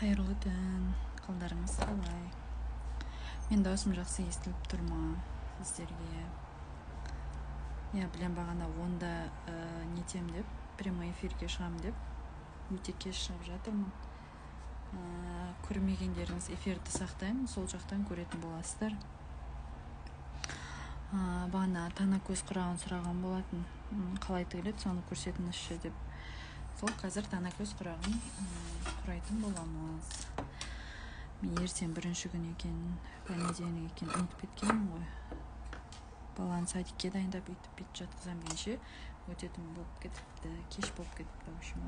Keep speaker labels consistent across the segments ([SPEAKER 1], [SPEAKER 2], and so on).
[SPEAKER 1] Қайырлы түн, қалдарыңыз қалай? Мен даусым жақсы естіліп тұр ма сіздерге? Білем бағана онда нетем деп, прямой эфирге шығам деп өте кеш шығып жатырмын. Көрмегендеріңіз эфирді сақтаймын, сол жақтан көретін боласыздар. Бағана тана көз құрағын сұраған болатын, қалай тігіледі, соны көрсетіңізші деп. Сол қазір тана көз құрағын құрайтын боламыз. Мен ертең бірінші күн екен, понедельник екен, ұмытып кеткенмін ғой. Баланы садикке дайындап бүйтіп жатқызам дегенше өтетін болып кетіпті, кеш болып кетіпті, в общем.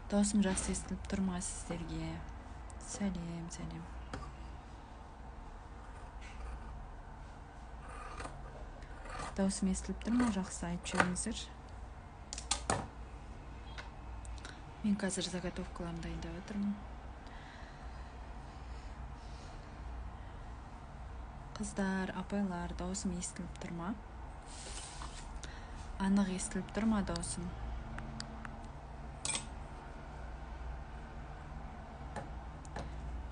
[SPEAKER 1] Даусым жақсы естіліп тұр ма сіздерге? Сәлем. Даусым естіліп тұр ма? Жақсы айтып жіберіңіздер. Мен қазір заготовкаларын дайындап отырмын. Қыздар, апайлар, даусым естіліп тұр ма? Анық естіліп тұр ма даусым?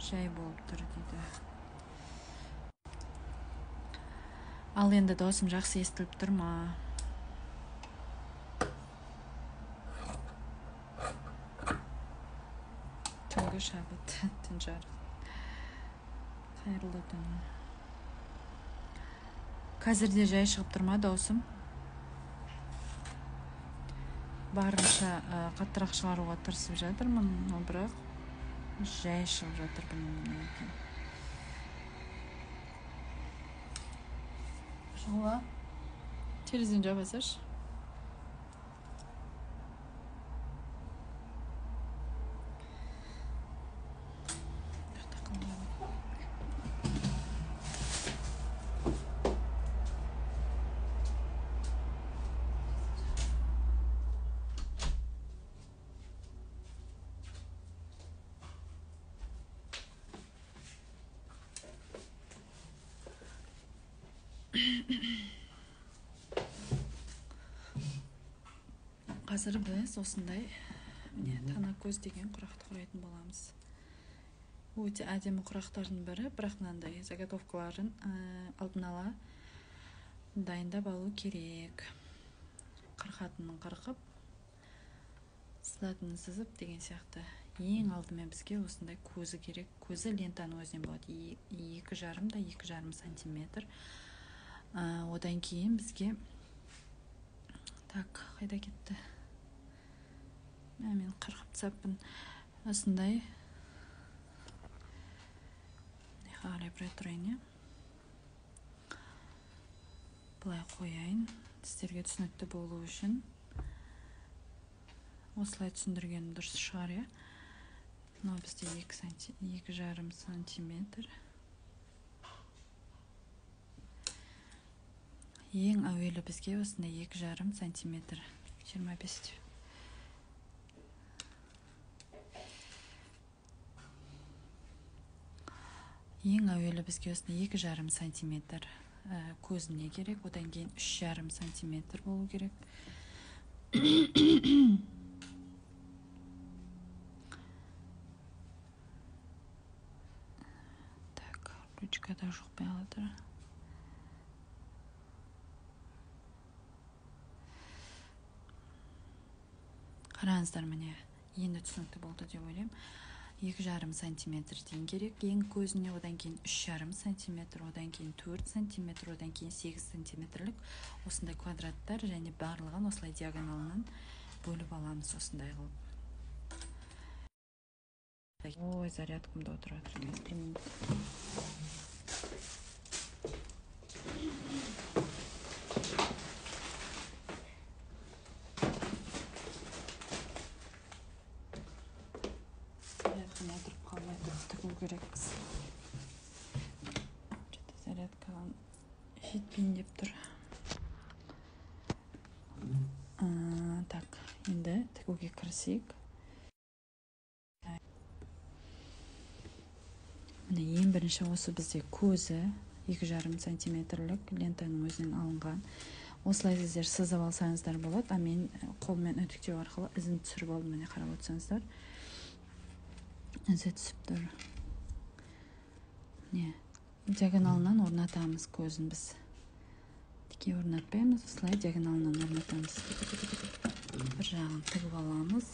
[SPEAKER 1] Жай болып тұр дейді. Ал енді даусым жақсы естіліп тұр ма? Түнгі шабыт, түн жарық. Қайырлы түн. Қазірде жай шығып тұр ма даусым? Барынша қаттырақ шығаруға тырысып жатырмын, бірақ жай шығып жатыр, білмеймін екен. Жауа, терезені жабасашы. Қазір біз осындай тана көз деген құрақты құрайтын боламыз. Өте әдемі құрақтардың бірі, бірақ мынандай заготовкаларын алдын ала дайындап алу керек. Қырқатынын қырқып, сызатынын сызып деген сияқты. Ең алдымен бізге осындай көзі керек. Көзі лентаның өзінен болады. 2,5 сантиметр. Одан кейін бізге қайда кетті? Мен қырқып таппын. Осындай қарай бір тұрайын, бұлай қояйын. Сіздерге түсінікті болу үшін осылай түсіндіргенім дұрыс шығар, Мынау бізде 2,5 сантиметр. Ең әуелі бізге осындай 2,5 сантиметр 25. Ең әуелі бізге осындай 2,5 сантиметр көзіне керек, одан кейін 3,5 сантиметр болу керек. Ручкада жоқ бағалады. Қараңыздар, міне, енді түсінікті болды деп ойлаймын. 2,5 сантиметр дейін керек ең көзіне, одан кейін 3,5 сантиметр, одан кейін 4 сантиметр, одан кейін 8 сантиметрлік осындай квадраттар, және барлығын осылай диагоналынан бөліп аламыз осындай қылып. Ой, зарядкамда отырады. Отырып қалмай тұрып тігу керекпіз. Зарядкаға жетпейін деп тұр. Енді тігуге кірісейік. Міне ең бірінші осы бізде көзі 2,5 сантиметрлік лентаның өзінен алынған. осылай сіздер сызып алсаңыздар болады. А мен қолмен үтіктеу арқылы ізін түсіріп алдым. Міне қарап отырсаңыздар, ізі түсіп тұр. Не, диагоналынан орнатамыз көзін біз. Тіке орнатпаймыз, осылай диагоналынан орнатамыз. Бір жағын тігіп аламыз.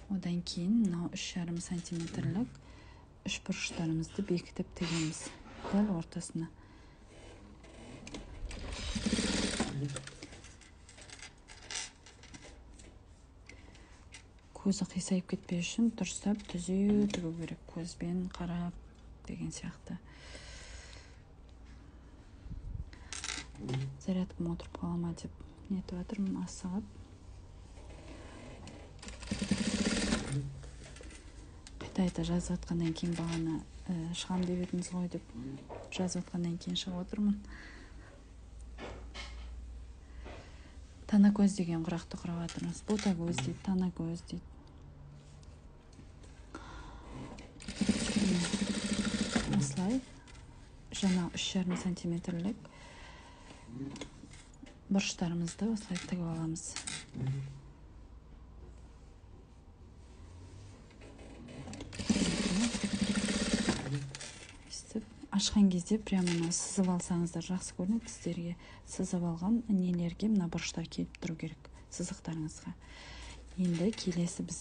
[SPEAKER 1] Одан кейін мынау 3,5 сантиметрлік үшбұрыштарымызды бекітіп тігеміз. Дәл ортасына. Көзі қисайып кетпей үшін дұрыстап түзеу тігу керек. Көзбен қарап деген сияқты. Зарядкам отырып қалама деп нетіп жатырмын, асығып. Қайта жазып жатқаннан кейін бағана шығам деп едіңіз ғой деп жазып жатқаннан кейін шығып отырмын. Тана көз деген құрақты құрап жатырмыз. Бота көз дейді, тана көз дейді. Осылай жаңа 3,5 сантиметрлік бұрыштарымызды осылай тігіп аламыз. Ашқан кезде прямо сызып алсаңыздар жақсы көрінеді. Сіздерге сызып алған нелерге мына бұрыштар келіп тұру керек, сызықтарыңызға. Енді келесі біз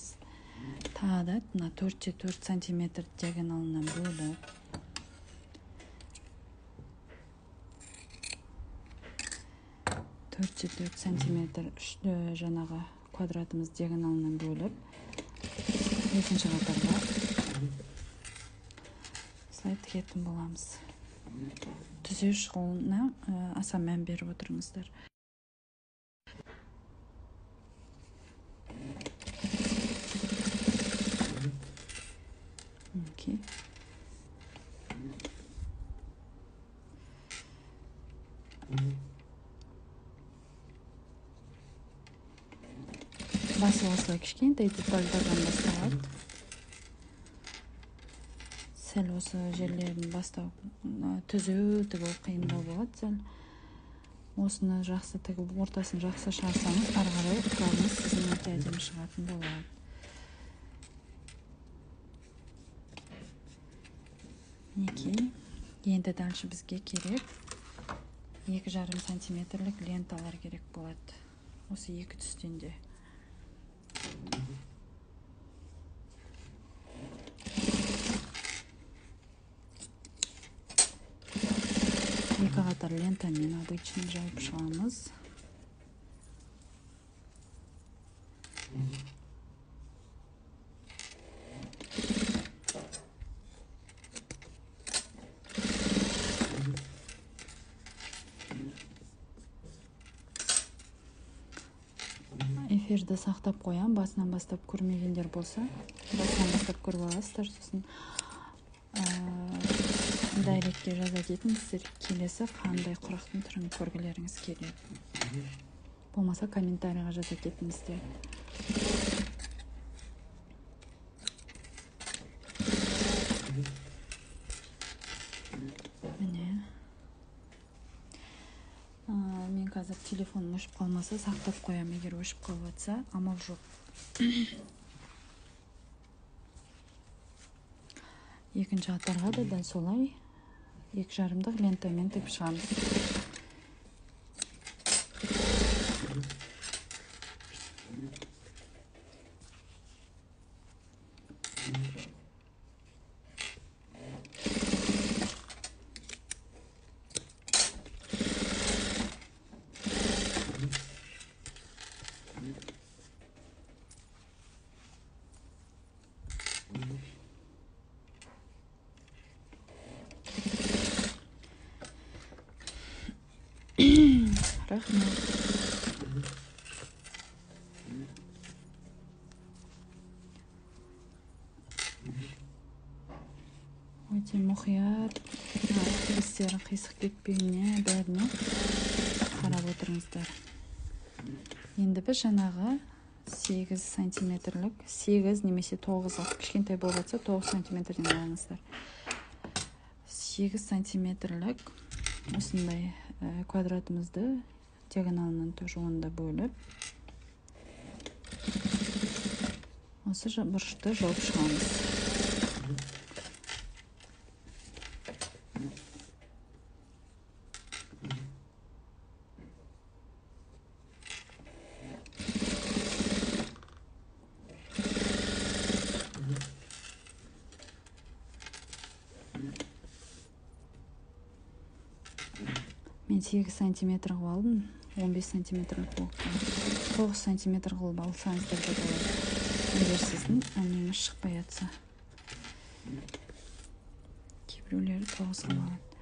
[SPEAKER 1] тағы да 4,4 сантиметр диагоналынан бөліп, 4,4 сантиметр жаңағы квадратымыз диагоналынан бөліп, екінші қатарға тігетін боламыз. Түзеу шығуына аса мән беріп отырыңыздар. Басы осылай кішкентай детальдардан басталады. Сәл осы жерлерін бастау түзеу тігу қиындау болады. Сәл осыны жақсы тігіп, ортасын жақсы шығарсаңыз, ары қарай құрағыңыз сіздің өте әдемі шығатын болады. Мінекей, енді дальше бізге керек 2,5 сантиметрлік ленталар керек болады. Осы екі түстен де. Екі қатар лентамен обычно жайып шығамыз. Эфирді сақтап қоям, басынан бастап көрмегендер болса, басынан бастап көріп аласыздар, сосын дайректке жаза кетіңіздер, келесі қандай құрақтың түрін көргілеріңіз келеді. Болмаса комментарийға жаза кетіңіздер. Міне. Мен қазір телефоным өшіп қалмаса, сақтап қоям, егер өшіп қалып жатса, амал жоқ. Екінші қатарға да дәл солай 2,5 лентамен тігіп шығамыз. Рахмет. Өте мұқият, тігістерін қисық кетпеуіне бәріне қарап отырыңыздар. Енді біз жаңағы 8 сантиметрлік, 8 немесе 9, кішкентай болып жатса 9 сантиметрден алыңыздар. 8 сантиметрлік осындай квадратымызды диагоналынан тоже онда бөліп осы бұрышты жауып шығамыз. Мен 8 сантиметр қылып алдым, 15 сантиметр блокқа 9 сантиметр қылып алсаңыздар да болады. Егер сіздің әнеңіз шықпай жатса. Кейбіреулері 9 қылып алады.